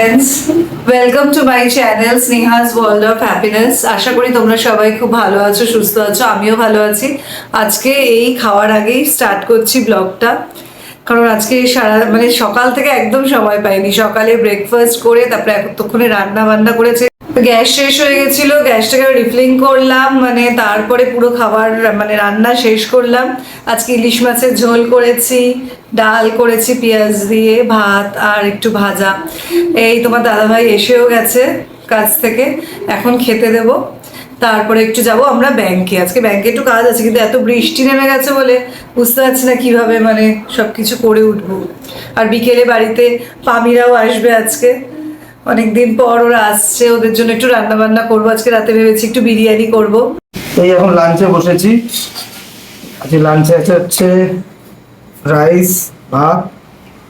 Friends, welcome to my channel Sneha's world of happiness. আশা করি তোমরা সবাই খুব ভালো আছো, সুস্থ আছো। আমিও ভালো আছি। আজকে এই খাওয়ার আগেই স্টার্ট করছি ব্লগটা, কারণ আজকে সকাল থেকে একদম সময় পাইনি। সকালে ব্রেকফাস্ট করে তারপরে এতক্ষণে রান্না বান্না করেছে। গ্যাস শেষ হয়ে গেছিল, গ্যাসটাকে রিফিলিং করলাম, তারপরে পুরো খাবার রান্না শেষ করলাম। আজকে ইলিশ মাছের ঝোল করেছি, ডাল করেছি পেঁয়াজ দিয়ে, ভাত আর একটু ভাজা। এই তোমার দাদাভাই এসেও গেছে কাজ থেকে, এখন খেতে দেব। তারপরে একটু যাব আমরা ব্যাংকে। আজকে ব্যাংকে একটু কাজ আছে, কিন্তু এত বৃষ্টি নেমে গেছে বলে বুঝতে পারছি না কিভাবে সবকিছু করে উঠবো। আর বিকেলে বাড়িতে পামিরাও আসবে আজকে, অনেকদিন পর ওরা আসছে, ওদের জন্য একটু রান্না বান্না করবো। আজকে রাতে ভেবেছি একটু বিরিয়ানি করব। এই এখন লাঞ্চে বসেছি। আজকে লাঞ্চে হচ্ছে রাইস, ভাত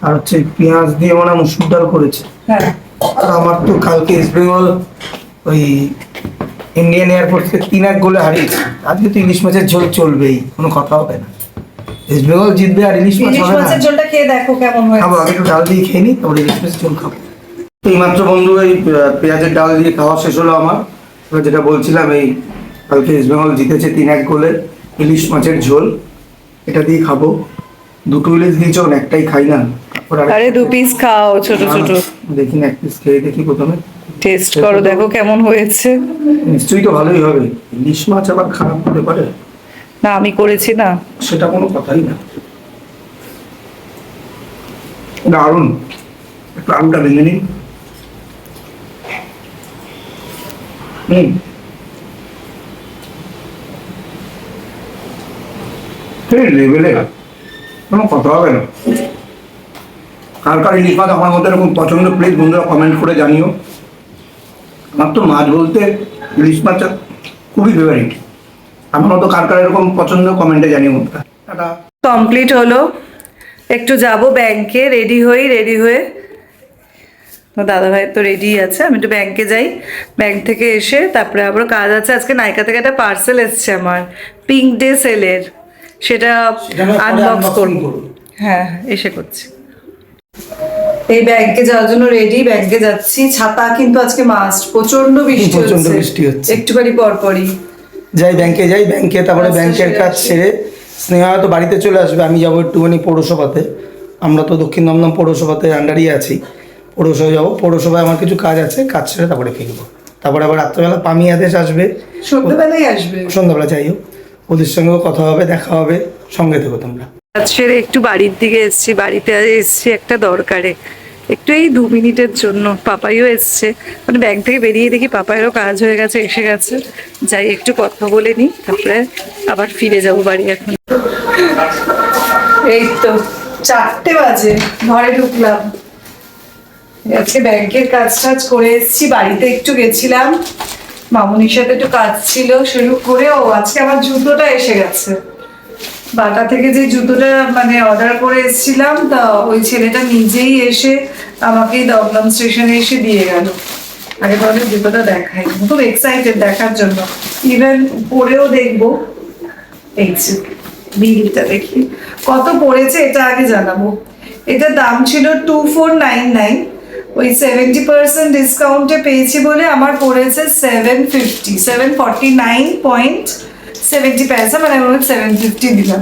আর হচ্ছে পেঁয়াজ দিয়ে মুসুর ডাল করেছে। হ্যাঁ, আর আমার তো কালকে ইস্ট বেঙ্গল ওই ইন্ডিয়ান এয়ারফোর্স থেকে 3-1 গোলে হারিয়েছে। আজকে তো ইলিশ মাছের ঝোল চলবেই, কোনো কথা হবে না। ইস্ট বেঙ্গল জিতবে আর ইলিশ মাছ হবে না। মাছের ঝোলটা খেয়ে দেখো কেমন হয়। খাবো, আগে একটু ডাল দিয়ে খেয়ে নিই, তারপরে ইলিশ মাছের ঝোল খাবো। এইমাত্র বন্ধু এই পেঁয়াজের ডাল দিয়ে খাওয়া শেষ হলো আমার। যেটা বলছিলাম, এই কালকে ইস্ট বেঙ্গল জিতেছে 3-1 গোলে, ইলিশ মাছের ঝোল এটা দিয়ে খাবো। 2 ইলিশ দিয়েছ, একটাই খাই না। আরে 2 পিস খাও, ছোট ছোট। দেখি না, 1 পিস খেয়ে দেখি প্রথমে, টেস্ট করো, দেখো কেমন হয়েছে। নিশ্চয়ই তো ভালোই হবে। ইলিশ মাছ আবার খারাপ হতে পারে? না, আমি করেছি না। সেটা কোনো কথাই না। দারুণ। একটু আলুটা ভেঙে নিন। লেভেলে কোনো কথা হবে না। কার কার ইলিশ মাছ আমার মধ্যে এরকম পছন্দ, প্লিজ বন্ধুরা কমেন্ট করে জানিও। আমার তো মাছ বলতে ইলিশ মাছ খুবই ফেভারিট। আমার মতো কার কার এরকম পছন্দ কমেন্টে জানিও বন্ধুরা। টাটা। কমপ্লিট হলো, একটু যাব ব্যাংকে। রেডি হয়ে দাদাভাই তো রেডি আছে, আমি একটু ব্যাংকে যাই। ব্যাংক থেকে এসে তারপরে আবার কাজ আছে। আজকে নাইকা থেকে একটা পার্সেল এসছে আমার, পিঙ্ক ডে সেলের, সেটা আনবক্স করবো। হ্যাঁ, এসে করছি। এই ব্যাংকে যাওয়ার জন্য রেডি, ব্যাংকে যাচ্ছি। ছাতা কিন্তু আজকে মাস্ট, প্রচন্ড বৃষ্টি হচ্ছে একটুখানি পরপরই। যাই ব্যাংকে, তারপরে ব্যাংকের কাজ সেরে স্নেহা তো বাড়িতে চলে আসবে। আমি যাবো একটুখানি পৌরসভাতে। আমরা তো দক্ষিণ দমদম পৌরসভাতে আন্ডারই আছি। পৌরসভায় যাবো, পৌরসভায় আমার কিছু কাজ আছে, কাজ সেরে তারপরে ফিরবো। তারপরে আবার রাত্রেবেলা পামি আদেশ আসবে, সন্ধ্যাবেলায় আসবে। সন্ধ্যাবেলা যাই হোক, ওদের সঙ্গেও কথা হবে, দেখা হবে। সঙ্গে থেকো তোমরা। কাজ সেরে একটু বাড়ির দিকে এসছি, বাড়িতে এসছি একটা দরকারে, একটু এই 2 মিনিটের জন্য। পাপাইও এসছে, ব্যাংক থেকে বেরিয়ে দেখি পাপাইয়েরও কাজ হয়ে গেছে, এসে গেছে। যাই একটু কথা বলে নিই, তারপরে আবার ফিরে যাবো বাড়ি। এখন এই তো 4টে বাজে, ঘরে ঢুকলাম। আজকে ব্যাংকের কাজ টাজ করে এসছি। বাড়িতে একটু গেছিলাম, মামুনির সাথে একটু কাজ ছিল, শুরু করেও আজকে আমার জুতোটা এসে গেছে। বাটা থেকে যে জুতোটা অর্ডার করে এসেছিলাম, তা ওই ছেলেটা নিজেই এসে আমাকে দমদম স্টেশনে এসে দিয়ে গেল। আগে তাহলে জুতোটা দেখাই, খুব এক্সাইটেড দেখার জন্য। ইভেন পরেও দেখবো। এই বিলটা দেখি কত পড়েছে, এটা আগে জানাবো। এটার দাম ছিল 2499, ওই 70% ডিসকাউন্টে পেয়েছি বলে আমার পড়েছে 749.70 পয়সা, 750 দিলাম।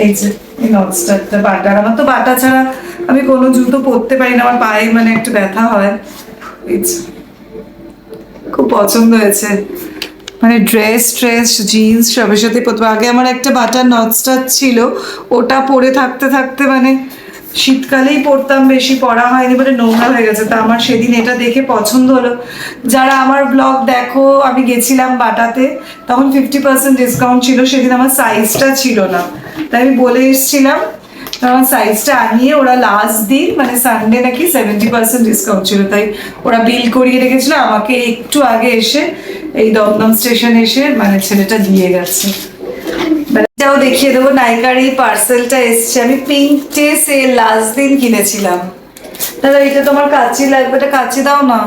এই যে এই নটস্টারটা বাটার। আমার তো বাটা ছাড়া আমি কোনো জুতো পরতে পারি না, আমার পায়ে একটু ব্যথা হয়। খুব পছন্দ হয়েছে, ড্রেস জিন্স সবের সাথে পরতে। আগে আমার একটা বাটার নটস্টার ছিল, ওটা পরে থাকতে শীতকালেই পরতাম, বেশি পরা হয়নি বলে নোংরা হয়ে গেছে। তা আমার সেদিন এটা দেখে পছন্দ হলো। যারা আমার ব্লগ দেখো, আমি গেছিলাম বাটাতে, তখন 50% ডিসকাউন্ট ছিল। সেদিন আমার সাইজটা ছিল না, তাই আমি বলে এসেছিলাম। আমার সাইজটা আনিয়ে ওরা লাস্ট দিন সানডে নাকি 70% ডিসকাউন্ট ছিল, তাই ওরা বিল করিয়ে রেখেছিল। আমাকে একটু আগে এসে এই দমদম স্টেশন এসে ছেলেটা দিয়ে গেছে। এটাও দেখিয়ে দেবো, নাইকার এই পার্সেলটা এসছে। আমি পিঙ্ক ডে সেল লাস্ট দিন কিনেছিলাম। দাদা এটা তোমার কাচি লাগবে, এটা কাচি দাও না।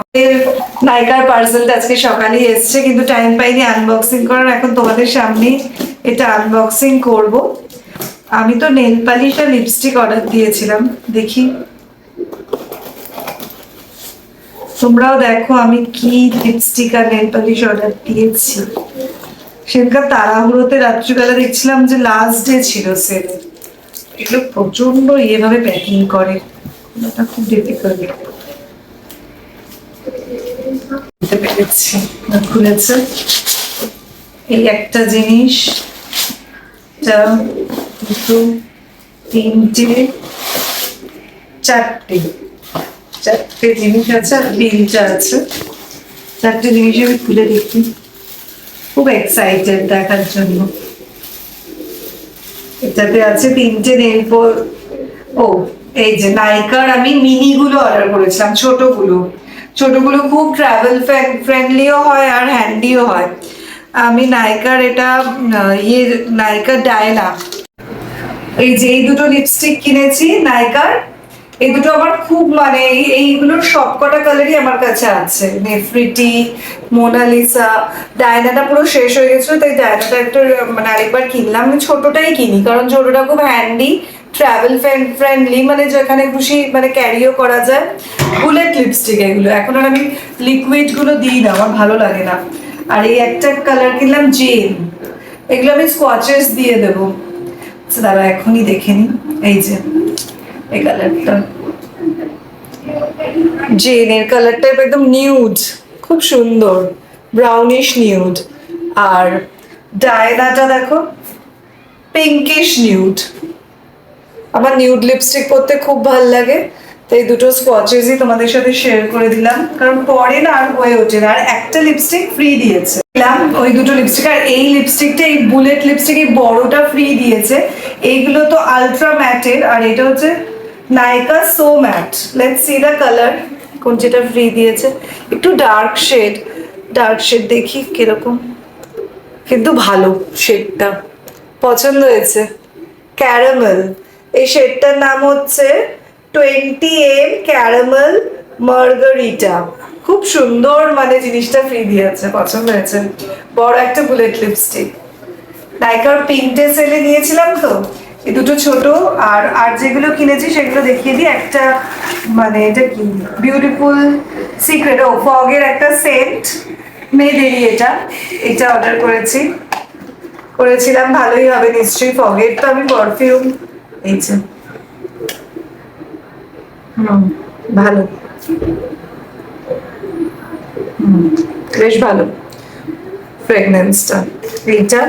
নাইকার পার্সেলটা আজকে সকালেই এসছে, কিন্তু টাইম পাইনি আনবক্সিং করার। এখন তোমাদের সামনে এটা আনবক্সিং করব। আমি তো নেল পালিশ আর লিপস্টিক অর্ডার দিয়েছিলাম, দেখি তোমরাও দেখো আমি কি লিপস্টিক আর নেল পালিশ অর্ডার দিয়েছি। সেদিনকার তাড়াহুড়োতে রাত্রিবেলা দেখছিলাম যে লাস্ট ডে ছিল সেল। এগুলো প্রচন্ড ইয়েভাবে প্যাকিং করে, এটা খুব ডিফিকাল্ট। পেরেছি, খুলেছে এই একটা জিনিস, দুটো, তিনটে, চারটে জিনিস আছে আর বিলটা আছে। চারটে জিনিস আমি খুলে দেখি, খুব এক্সাইটেড দেখার জন্য। এটাতে আছে তিনটে নেল ও এই যে নাইকার আমি মিনি গুলো অর্ডার করেছিলাম, ছোটগুলো খুব ট্রাভেল ফ্রেন্ডলিও হয় আর হ্যান্ডিও হয়। আমি নাইকার এটা নাইকার ডায়না, এই যে এই দুটো লিপস্টিক কিনেছি নাইকার। এই দুটো আমার খুব মানে এইগুলোর সবকটা কালারই আমার কাছে আছে, নেফ্রিটি, মোনালিসা। ডায়নাটা পুরো শেষ হয়ে গেছিল, তাই ডায়নাটা একটু মানে আরেকবার কিনলাম। আমি ছোটটাই কিনি কারণ ছোটটা খুব হ্যান্ডি, ট্রাভেল ফ্রেন্ডলি, মানে যেখানে খুশি মানে ক্যারিও করা যায়। বুলেট লিপস্টিক এগুলো, এখন আর আমি লিকুইড গুলো দিই না, আমার ভালো লাগে না। আর এই একটা কালার কিনলাম জেন, এগুলো আমি স্কোয়াচেস দিয়ে দেবো। দাঁড়া এখনই দেখে নি, এই যে এই কালারটা জেনের কালারটা একদম নিউড, খুব সুন্দর ব্রাউনিশ নিউড। আর ডায়নাটা দেখো পিঙ্কিশ নিউড। আমার নিউড লিপস্টিক পরতে খুব ভালো লাগে, তাই দুটো স্কোয়াচেসই তোমাদের সাথে শেয়ার করে দিলাম, কারণ পরে না আর হয়ে ওঠে না। আর একটা লিপস্টিক ফ্রি দিয়েছে, ওই দুটো লিপস্টিক। আর এই লিপস্টিকটা, এই বুলেট লিপস্টিক, এই বড়টা ফ্রি দিয়েছে। এইগুলো তো আলট্রা ম্যাটের, আর এটা হচ্ছে Nykaa so matte. Let's see the colour, কোন যেটা ফ্রি দিয়েছে। একটু ডার্ক শেড দেখি কিরকম, কিন্তু ভালো শেডটা, পছন্দ হয়েছে। ক্যারামেল, এই শেডটার নাম হচ্ছে 20M ক্যারামেল মার্গারিটা। খুব সুন্দর, মানে জিনিসটা ফ্রি দিয়েছে, পছন্দ হয়েছে। বড় একটা বুলেট লিপস্টিক, নাইকার পিঙ্কটে সেলে নিয়েছিলাম তো, এই দুটো ছোট। আর যেগুলো কিনেছি সেগুলো দেখিয়ে দিই। একটা মানে এটা কি বিউটিফুল সিক্রেট, ও ফগের একটা সেন্ট, মেয়েদেরই এটা অর্ডার করেছিলাম। ভালোই হবে নিশ্চয়ই, ফগের তো আমি পারফিউম, এই যে ভালো, বেশ ভালো ফ্রেগনেন্সটা এইটা।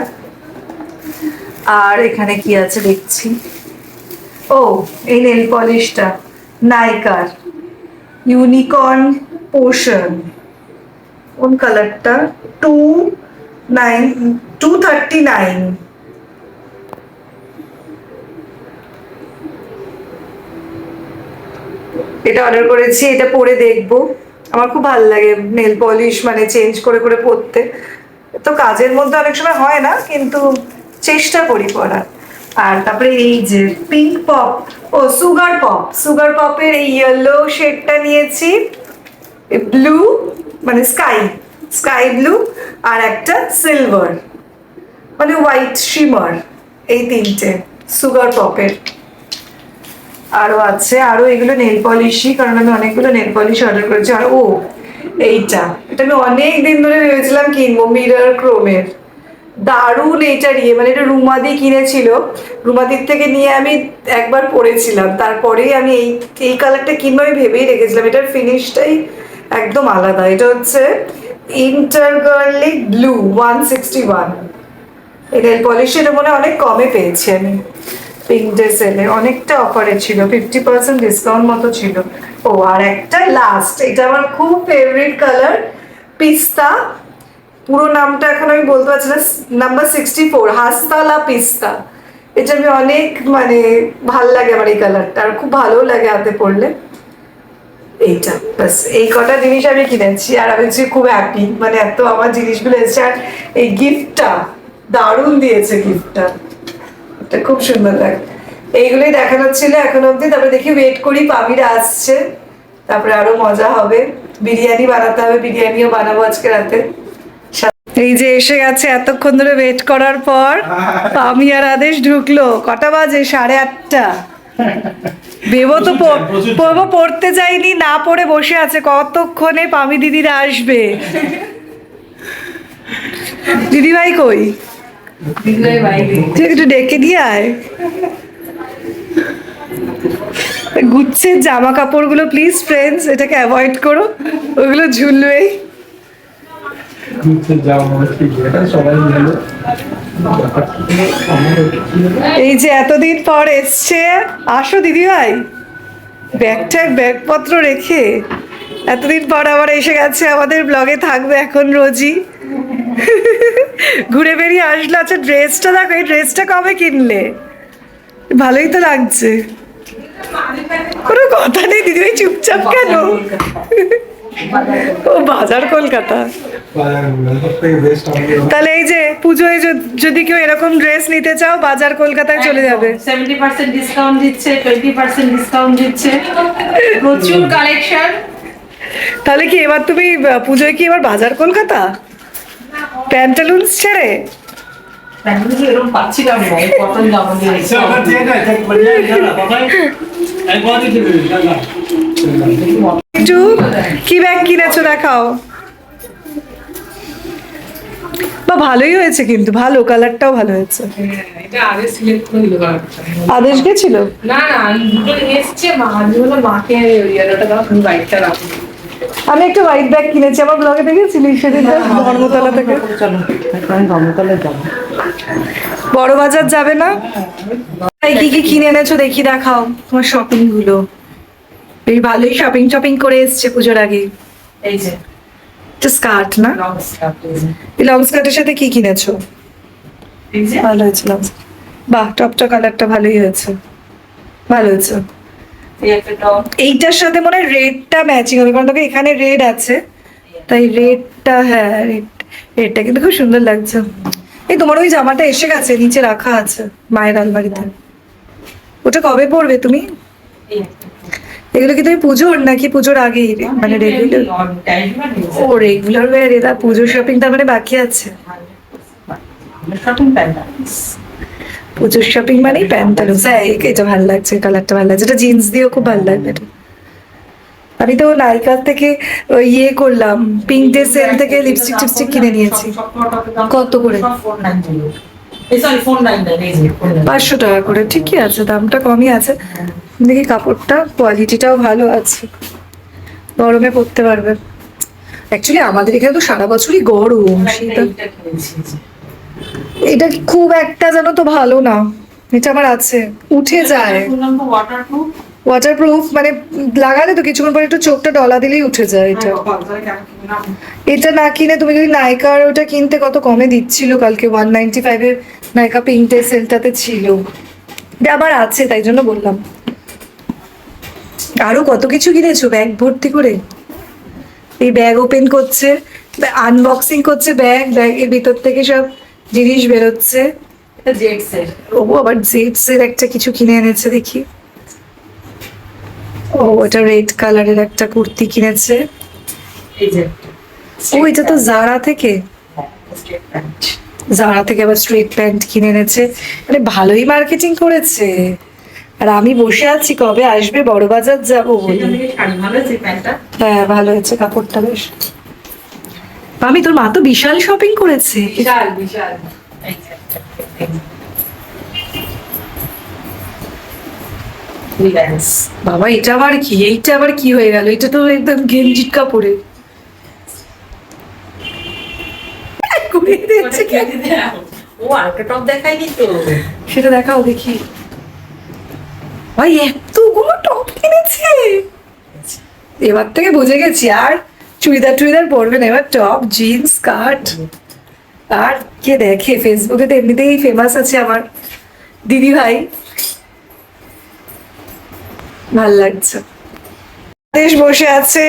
আর এখানে কি আছে দেখছি, ও এই নেল পলিশটা নাইকার ইউনিকর্ন পোশন, কোন কালারটা 239। এটা অর্ডার করেছি, এটা পরে দেখবো। আমার খুব ভালো লাগে নেল পলিশ মানে চেঞ্জ করে করে পরতে, তো কাজের মধ্যে অনেক সময় হয় না, কিন্তু চেষ্টা করি পরার। আর তারপরে এই যে পিঙ্ক পপ, ও সুগার পপের এই ইয়েলো শেডটা নিয়েছি, ব্লু মানে স্কাই ব্লু, আর একটা সিলভার মানে হোয়াইট শিমার, এই তিনটে সুগার পপের। আরো আছে, আরো এগুলো নেল পলিশই, কারণ আমি অনেকগুলো নেল পলিশ অর্ডার করেছি। আর ও এটা আমি অনেক দিন ধরে ভেবেছিলাম কিনবো, মিরর ক্রোমের, দারুণ এইটার ইয়ে, মানে এটা রুমাদি কিনেছিল, রুমাদির থেকে নিয়ে আমি একবার পরেছিলাম, তারপরেই আমি এই কালারটা কিনবো আমি ভেবেই রেখেছিলাম। এটার ফিনিশটাই একদম আলাদা। এটা হচ্ছে ইন্টারগার্লিক ব্লু 161। এই নেল পলিশ এটা মনে হয় অনেক কমে পেয়েছি আমি, পিঙ্কডে সেলে অনেকটা অফারে ছিল, 50% ডিসকাউন্ট মতো ছিল। ও আর একটা লাস্ট, এটা আমার খুব ফেভারিট কালার, পিস্তা। পুরো নামটা এখন আমি বলতে পারছি না, নাম্বার 64 হাস্তালা পিস্তা। এটা আমি অনেক মানে ভাল লাগে আমার এই কালারটা, আর খুব ভালো লাগে হাতে পরলে। এইটা বাস, এই কটা জিনিস আমি কিনেছি, আর আমি খুব হ্যাপি, মানে এত আমার জিনিসগুলো এসেছে। আর এই গিফটটা দারুণ দিয়েছে, গিফটটা এটা খুব সুন্দর লাগে। এইগুলোই দেখানোর ছিল এখন অব্দি, তারপরে দেখি ওয়েট করি, পামিরা আসছে, তারপরে আরো মজা হবে। বিরিয়ানি বানাতে হবে, বিরিয়ানিও বানাবো আজকে রাতে। এই যে এসে গেছে, এতক্ষণ ধরে ওয়েট করার পর পামি আর আদেশ ঢুকলো। কটা বাজে? 8:30। বেবো তো পড়বো, পড়তে যাইনি, না পড়ে বসে আছে, কতক্ষণে পামি দিদিরা আসবে। দিদি ভাই কই? তুই একটু ডেকে দিয়ে আয়। গুচ্ছের জামা কাপড়গুলো প্লিজ ফ্রেন্ডস এটাকে অ্যাভয়েড করো, ওগুলো ঝুলবেই। এই যে এতদিন পর এসছে, আসো দিদি ভাই, ব্যাগপত্র রেখে এতদিন পর আবার এসে গেছে, আমাদের ব্লগে থাকবে এখন রোজই। ঘুরে বেরিয়ে আসলো। আচ্ছা ড্রেসটা দেখো, এই ড্রেসটা কবে কিনলে? ভালোই তো লাগছে। কোনো কথা নেই দিদিভাই, চুপচাপ কেন? ও বাজার কলকাতা। তাহলে এই যে পুজোয় যদি কেউ এরকম ড্রেস নিতে চাও, বাজার কলকাতায় চলে যাবে। 70% ডিসকাউন্ট দিচ্ছে, 20% ডিসকাউন্ট দিচ্ছে, প্রচুর কালেকশন। তাহলে কি এবার তুমি পুজোয় কি এবার বাজার কলকাতা প্যান্টালুন্স ছেড়ে? এরকম পাচ্ছিলাম না, এই কটন জামা দিয়ে। একটু কি ব্যাগ কিনেছো দেখাও। বা ভালোই হয়েছে, কিন্তু ভালো, কালারটাও ভালো হয়েছে। এটা আগে সিলেক্ট করে দিল কালারটা। আদেশ গেছিল? না না, দুটো নিয়ে এসছে মা, আমি বললাম মাকে ইয়েটা দাও, তুমি বাইকটা রাখো। আমি একটা হোয়াইট ব্যাগ কিনেছি, আমার ব্লগে দেখেছিলি সেদিন ধর্মতলা থেকে। চলো আমি ধর্মতলায় যাবো। বড় বাজার যাবে না? এই কি কি কিনে এনেছো দেখি, দেখাও তোমার শপিং গুলো। এই ভালোই শপিং করে এসছে পুজোর আগে। এই যে স্কার্ট না, লং স্কার্ট, এই লং স্কার্টের সাথে কি কিনেছো? এই যে ভালো হয়েছে লং, বাহ টপটা কালারটা ভালোই হয়েছে, ভালো হয়েছে। এই একটা টপ, এইটার সাথে মনে হয় রেডটা ম্যাচিং হবে, কারণ তোকে এখানে রেড আছে, তাই রেডটা, হ্যাঁ রেডটা কিন্তু খুব সুন্দর লাগছে। এই তোমার ওই জামাটা এসে গেছে, নিচে রাখা আছে মায়ের আলমারিতে, ওটা কবে পরবে তুমি? এই একটা এগুলো কি তুমি পুজোর নাকি পুজোর আগেই মানে রেগুলার? ও রেগুলার ওয়্যার, এরা পুজো শপিং তার মানে বাকি আছে। শপিং প্যান্টালুন্স, পুজোর শপিং মানেই প্যান্টালুন্স। হ্যাঁ এটা ভালো লাগছে, কালারটা ভালো লাগছে, এটা জিন্স দিয়েও খুব ভালো লাগবে এটা। আমি তো নাইকার থেকে ওই ইয়ে করলাম, পিঙ্ক ডে সেল থেকে লিপস্টিক টিপস্টিক কিনে নিয়েছি। কত করে? 500 টাকা করে, ঠিকই আছে, দামটা কমই আছে। দেখি কাপড়টা কোয়ালিটিটাও ভালো আছে, গরমে পরতে পারবে। অ্যাকচুয়ালি আমাদের এখানে তো সারা বছরই গরম, সেটা এটা খুব একটা জানো তো ভালো না, এটা আমার আছে, উঠে যায়। ওয়াটারপ্রুফ, ওয়াটারপ্রুফ মানে লাগালে তো কিছুক্ষণ পরে একটু চোখটা ডলা দিলেই উঠে যায়। এটা এটা না কিনে তুমি যদি নাইকার ওটা কিনতে, কত কমে দিচ্ছিল কালকে, 195-এর নাইকা পিঙ্ক ডে সেলটাতে ছিল। এটা আবার আছে, তাই জন্য বললাম। আরো কত কিছু কিনেছো ব্যাগ ভর্তি করে। এই ব্যাগ ওপেন করছে, আনবক্সিং করছে ব্যাগ, ব্যাগের ভিতর থেকে সব জিনিস বেরোচ্ছে। এটা জেটস এর, ও আবার জেটস এর একটা কিছু কিনে এনেছে দেখি। ও এটা রেড কালারের একটা কুর্তি কিনেছে। এই যে ও এটা তো জারা থেকে, স্ট্রেট প্যান্ট। জারা থেকে আবার স্ট্রেট প্যান্ট কিনে এনেছে, মানে ভালোই মার্কেটিং করেছে। আর আমি বসে আছি কবে আসবে বড় বাজার যাবো বলে। এটা থেকে শাড়ি ভালো আছে প্যান্টটা। হ্যাঁ ভালো হয়েছে কাপড়টা বেশ। আমি তোর মা তো বিশাল শপিং করেছে। বিশাল বিশাল। এই যে, রিলায়েন্স। বাবা এটা আবার কি, এইটা আবার কি হয়ে গেল? এটা তো একদম গেঞ্জির কাপড়ে ঘুরিয়ে দিয়েছে কেন? ও আরেকটা টপ দেখাইনি তো। সেটা দেখাও দেখি। ভাই এতগুলো টপ কিনেছে, এবার থেকে বুঝে গেছি আর চুড়িদার পরবে না, এবার টপ জিন্স স্কার্ট। আর কে দেখে ফেসবুকে, তো এমনিতেই ফেমাস আছে আমার দিদি ভাই, ভাল লাগছে। দেশ বসে আছে,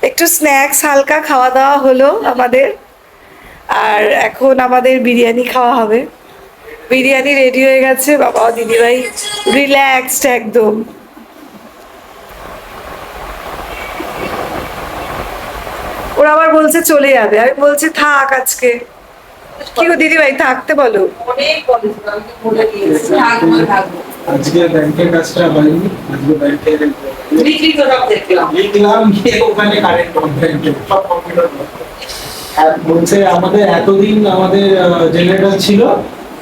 একটু স্ন্যাক্স হালকা খাওয়া দাওয়া হলো আমাদের, আর এখন আমাদের বিরিয়ানি খাওয়া হবে। বিরিয়ানি রেডি হয়ে গেছে, বাবা দিদিভাই রিল্যাক্সড একদম। ওরা আবার বলছে চলে যাবে, আমি বলছি থাক আজকে। কি গো দিদিভাই থাকতে বলো। অনেক বলেছিল, আমি বলে দিয়েছি থাকবো থাকবো। আজকে ব্যাংকের কাজটা হয়নি, আজকে ব্যাংকের বিক্রি তো সব দেখলাম। লিখলাম গিয়ে ওখানে কারেন্ট সব কম্পিউটার আর বলছে আমাদের এতদিন আমাদের জেনারেটর ছিল।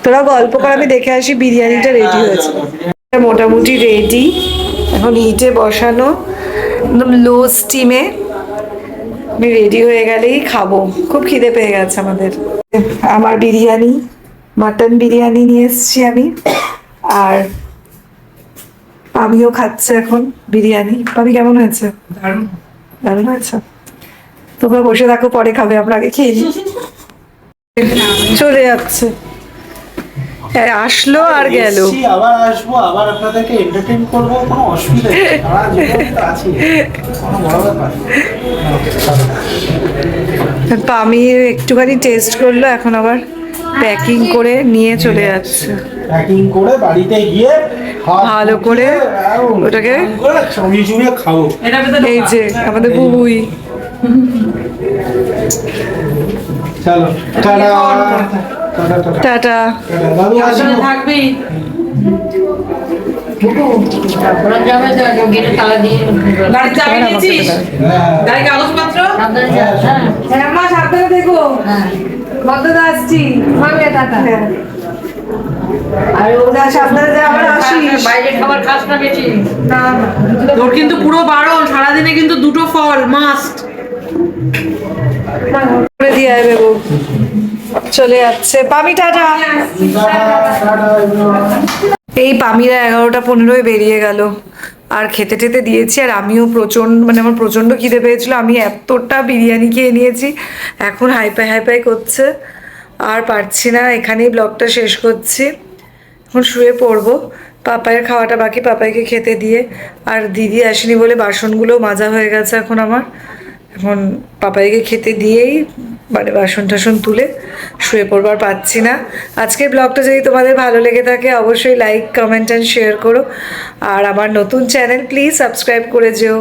তোরা গল্প কর, আমি দেখে আসি বিরিয়ানিটা রেডি হয়েছে। মোটামুটি রেডি, এখন হিটে বসানো, একদম লো স্টিমে। আমি রেডি হয়ে গেলেই খাবো, খুব খিদে পেয়ে গেছে আমাদের। আমার বিরিয়ানি, মাটন বিরিয়ানি নিয়ে এসেছি আমি, আর আমিও খাচ্ছে এখন বিরিয়ানি। আমি কেমন হয়েছে? দারুণ। দারুণ হয়েছে। তোমরা বসে থাকো, পরে খাবে, আমরা আগে খেয়ে নিই। চলে যাচ্ছে, আসলো আর গেল। এসছি, আবার আসবো, আবার আপনাদেরকে এন্টারটেইন করবো, কোনো অসুবিধা নেই। সারা জীবন তো আছি, কোনো বড় ব্যাপার। আমি একটুখানি টেস্ট করলো, এখন আবার প্যাকিং করে নিয়ে চলে যাচ্ছে। প্যাকিং করে বাড়িতে গিয়ে হাত ভালো করে ধুয়ে, ওটাকে স্নান করে চমিয়ে চমিয়ে খাবো। এটা ভেতরে এই যে আমাদের বুবুই। চলো টাটা টাটা টাটা টাটা। দাদু আসলে আসবো। থাকবি। গাড়ি চাবি নিয়েছিস? হ্যাঁ। গাড়ি কাগজপত্র? হ্যাঁ মা, সাবধানে দেখো। মদ্দাদা আসছি। হ্যাঁ। আর ওরা সাবধানে যা, আবার আসিস। বাইরে খাবার খাস না বেশি। না, না। তোর কিন্তু পুরো বারণ, সারাদিনে কিন্তু 2টো ফল মাস্ট। করে দিয়ে আয় বেবু। চলে যাচ্ছে পামি, টাটা। Tata tata everyone। এই পামিরা 11:15 বেরিয়ে গেল, আর খেতে টেতে দিয়েছি। আর আমিও আমার প্রচণ্ড খিদে পেয়েছিল, আমি এতটা বিরিয়ানি খেয়ে নিয়েছি, এখন হাইপাই হাইপাই করছে, আর পারছি না। এখানেই ব্লগটা শেষ করছি, এখন শুয়ে পড়বো। পাপাইয়ের খাওয়াটা বাকি, পাপাইকে খেতে দিয়ে, আর দিদি আসেনি বলে বাসনগুলো মাজা হয়ে গেছে এখন আমার। এখন পাপাইকে খেতে দিয়েই বাসন টাসন তুলে শুয়ে পড়বার পাচ্ছি না। আজকের ব্লগটা যদি তোমাদের ভালো লেগে থাকে, অবশ্যই লাইক, কমেন্ট অ্যান্ড শেয়ার করো। আর আমার নতুন চ্যানেল প্লিজ সাবস্ক্রাইব করে যেও।